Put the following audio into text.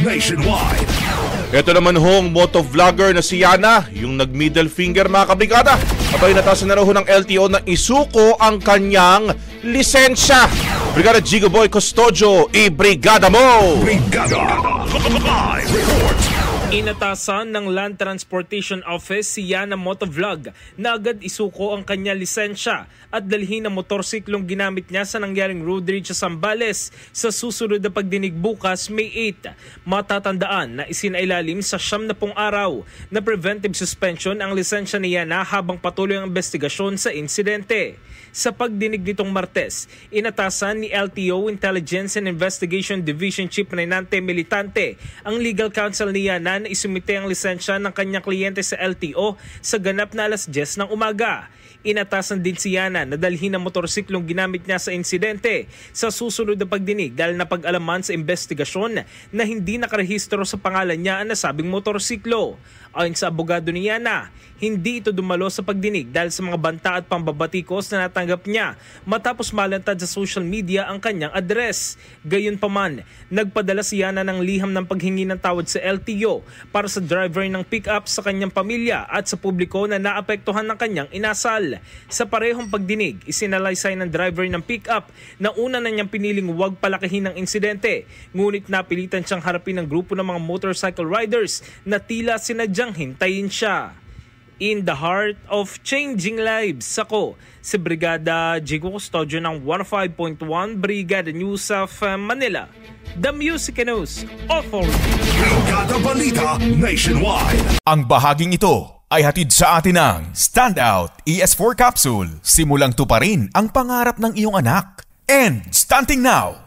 nationwide. Ito naman hong motovlogger na si Yana, yung nag-middle finger mga kabrigada. Abay natasan na raw ng LTO na isuko ang kanyang lisensya. Brigada Jigo Boy Custodio, i-brigada mo! Brigada! Live report! Inatasan ng Land Transportation Office si Yana Motovlog na agad isuko ang kanya lisensya at dalhin ang motorsiklong ginamit niya sa nangyaring road rage sa Zambales sa susunod na pagdinig bukas May 8. Matatandaan na isinailalim sa 70 araw na preventive suspension ang lisensya ni Yana habang patuloy ang investigasyon sa insidente. Sa pagdinig nitong Martes, inatasan ni LTO Intelligence and Investigation Division Chief Renante Militante ang legal counsel ni Yana na isumite ang lisensya ng kanyang kliyente sa LTO sa ganap na alas 10 ng umaga. Inatasan din si Yana na dalhin ang motorsiklong ginamit niya sa insidente sa susunod na pagdinig dahil napag-alaman sa investigasyon na hindi nakarehistro sa pangalan niya ang nasabing motorsiklo. Ayon sa abogado ni Yana, hindi ito dumalo sa pagdinig dahil sa mga banta at pambabatikos na natanggap niya matapos malantad sa social media ang kanyang address. Gayunpaman, nagpadala si Yana ng liham ng paghingi ng tawad sa LTO para sa driver ng pick-up sa kanyang pamilya at sa publiko na naapektuhan ng kanyang inasal. Sa parehong pagdinig, isinalaysay ng driver ng pick-up na una na niyang piniling huwag palakihin ng insidente, ngunit napilitan siyang harapin ng grupo ng mga motorcycle riders na tila sinadyang hintayin siya. In the heart of changing lives, ako si Brigada Jigo Custodio ng 105.1 Brigada News of Manila, the Music News Authority. Brigada Balita Nationwide. Ang bahaging ito ay hatid sa atin ng Standout ES4 Capsule. Simulang tuparin ang pangarap ng iyong anak. And stunting now,